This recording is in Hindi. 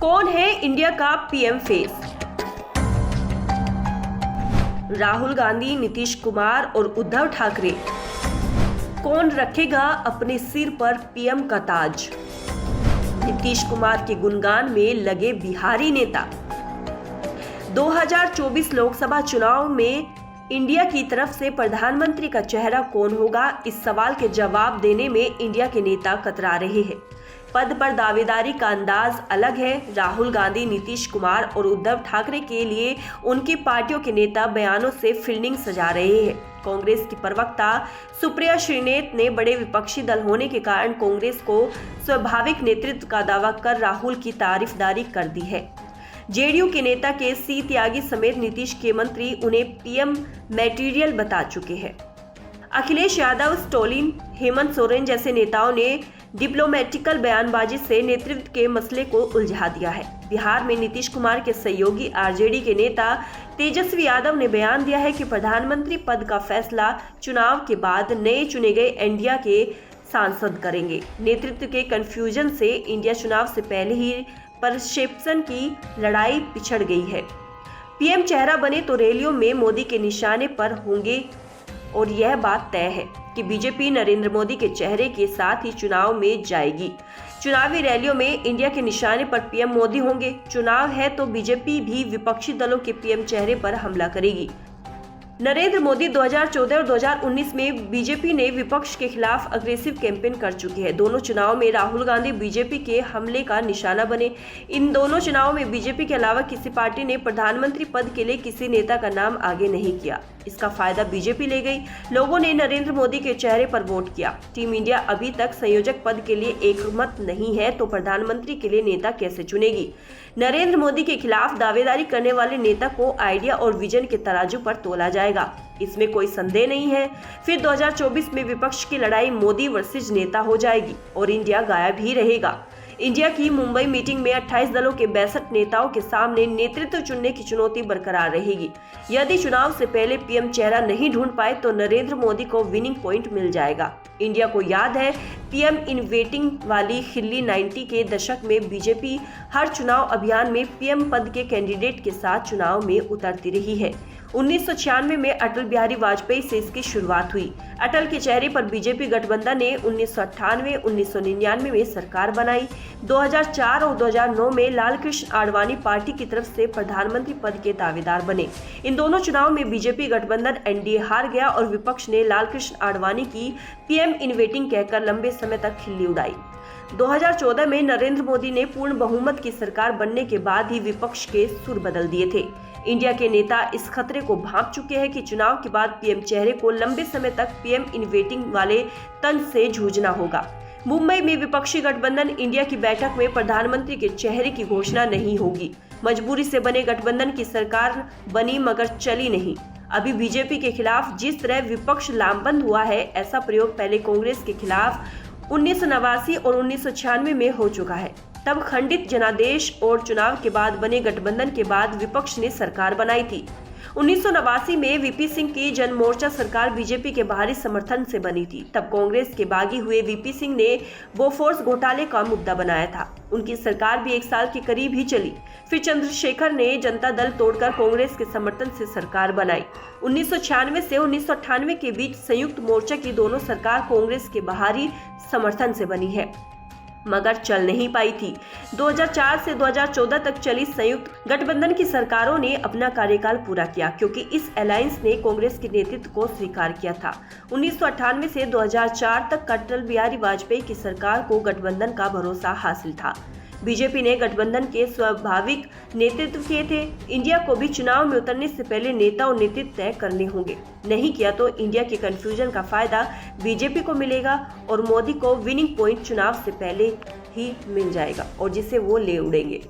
कौन है इंडिया का पीएम फेस? राहुल गांधी, नीतीश कुमार और उद्धव ठाकरे। कौन रखेगा अपने सिर पर पीएम का ताज? नीतीश कुमार के गुणगान में लगे बिहारी नेता। 2024 लोकसभा चुनाव में इंडिया की तरफ से प्रधानमंत्री का चेहरा कौन होगा, इस सवाल के जवाब देने में इंडिया के नेता कतरा रहे हैं। पद पर दावेदारी का अंदाज अलग है। राहुल गांधी, नीतीश कुमार और उद्धव ठाकरे के लिए उनकी पार्टियों के नेता बयानों से फील्डिंग सजा रहे हैं। कांग्रेस की प्रवक्ता सुप्रिया श्रीनेत ने बड़े विपक्षी दल होने के कारण कांग्रेस को स्वाभाविक नेतृत्व का दावा कर राहुल की तारीफदारी कर दी है। जेडीयू के नेता के.सी. त्यागी समेत नीतीश के मंत्री उन्हें पीएम मटेरियल बता चुके हैं। अखिलेश यादव, स्टोलिन, हेमंत सोरेन जैसे नेताओं ने डिप्लोमेटिकल बयानबाजी से नेतृत्व के मसले को उलझा दिया है। बिहार में नीतीश कुमार के सहयोगी आरजेडी के नेता तेजस्वी यादव ने बयान दिया है कि प्रधानमंत्री पद का फैसला चुनाव के बाद नए चुने गए इंडिया के सांसद करेंगे। नेतृत्व के कंफ्यूजन से इंडिया चुनाव से पहले ही परसेप्शन की लड़ाई पिछड़ गई है। पीएम चेहरा बने तो रैलियों में मोदी के निशाने पर होंगे और यह बात तय है कि बीजेपी नरेंद्र मोदी के चेहरे के साथ ही चुनाव में जाएगी। चुनावी रैलियों में इंडिया के निशाने पर पीएम मोदी होंगे। चुनाव है तो बीजेपी भी विपक्षी दलों के पीएम चेहरे पर हमला करेगी। नरेंद्र मोदी 2014 और 2019 में बीजेपी ने विपक्ष के खिलाफ अग्रेसिव कैंपेन कर चुकी है। दोनों चुनाव में राहुल गांधी बीजेपी के हमले का निशाना बने। इन दोनों चुनावों में बीजेपी के अलावा किसी पार्टी ने प्रधानमंत्री पद के लिए किसी नेता का नाम आगे नहीं किया। इसका फायदा बीजेपी ले गई। लोगों ने नरेंद्र मोदी के चेहरे पर वोट किया। टीम इंडिया अभी तक संयोजक पद के लिए एकमत नहीं है तो प्रधानमंत्री के लिए नेता कैसे चुनेगी? नरेंद्र मोदी के खिलाफ दावेदारी करने वाले नेता को आइडिया और विजन के तराजू पर तोला जाएगा, इसमें कोई संदेह नहीं है। फिर 2024 में विपक्ष की लड़ाई मोदी वर्सेज नेता हो जाएगी और इंडिया गायब ही रहेगा। इंडिया की मुंबई मीटिंग में 28 दलों के 62 नेताओं के सामने नेतृत्व चुनने की चुनौती बरकरार रहेगी। यदि चुनाव से पहले पीएम चेहरा नहीं ढूंढ पाए तो नरेंद्र मोदी को विनिंग पॉइंट मिल जाएगा। इंडिया को याद है पीएम इन वेटिंग वाली खिल्ली 90 के दशक में बीजेपी हर चुनाव अभियान में पीएम पद के कैंडिडेट के साथ चुनाव में उतरती रही है। 1996 में अटल बिहारी वाजपेयी से इसकी शुरुआत हुई। अटल के चेहरे पर बीजेपी गठबंधन ने 1998, 1999 में सरकार बनाई। 2004 और 2009 में लालकृष्ण आडवाणी पार्टी की तरफ से प्रधानमंत्री पद के दावेदार बने। इन दोनों चुनाव में बीजेपी गठबंधन एनडीए हार गया और विपक्ष ने लालकृष्ण आडवाणी की पीएम इन वेटिंग कहकर लंबे समय तक खिल्ली उड़ाई। 2014 में नरेंद्र मोदी ने पूर्ण बहुमत की सरकार बनने के बाद ही विपक्ष के सुर बदल दिए थे। इंडिया के नेता इस खतरे को भांप चुके हैं कि चुनाव के बाद पीएम चेहरे को लंबे समय तक पीएम इन वेटिंग वाले तंज से जूझना होगा। मुंबई में विपक्षी गठबंधन इंडिया की बैठक में प्रधानमंत्री के चेहरे की घोषणा नहीं होगी। मजबूरी से बने गठबंधन की सरकार बनी मगर चली नहीं। अभी बीजेपी के खिलाफ जिस तरह विपक्ष लामबंद हुआ है, ऐसा प्रयोग पहले कांग्रेस के खिलाफ 1989 और 1996 में हो चुका है। तब खंडित जनादेश और चुनाव के बाद बने गठबंधन के बाद विपक्ष ने सरकार बनाई थी। 1989 में वीपी सिंह की जन मोर्चा सरकार बीजेपी के बाहरी समर्थन से बनी थी। तब कांग्रेस के बागी हुए वीपी सिंह ने बोफोर्स घोटाले का मुद्दा बनाया था। उनकी सरकार भी 1 साल के करीब ही चली। फिर चंद्रशेखर ने जनता दल तोड़कर कांग्रेस के समर्थन से सरकार बनाई। 1996 से 1998 के बीच संयुक्त मोर्चा की दोनों सरकार कांग्रेस के बाहरी समर्थन से बनी है मगर चल नहीं पाई थी। 2004 से 2014 तक चली संयुक्त गठबंधन की सरकारों ने अपना कार्यकाल पूरा किया क्योंकि इस अलायंस ने कांग्रेस के नेतृत्व को स्वीकार किया था। 1998 से 2004 तक अटल बिहारी वाजपेयी की सरकार को गठबंधन का भरोसा हासिल था। बीजेपी ने गठबंधन के स्वाभाविक नेतृत्व किए थे। इंडिया को भी चुनाव में उतरने से पहले नेता और नेतृत्व तय करने होंगे। नहीं किया तो इंडिया के कंफ्यूजन का फायदा बीजेपी को मिलेगा और मोदी को विनिंग पॉइंट चुनाव से पहले ही मिल जाएगा और जिसे वो ले उड़ेंगे।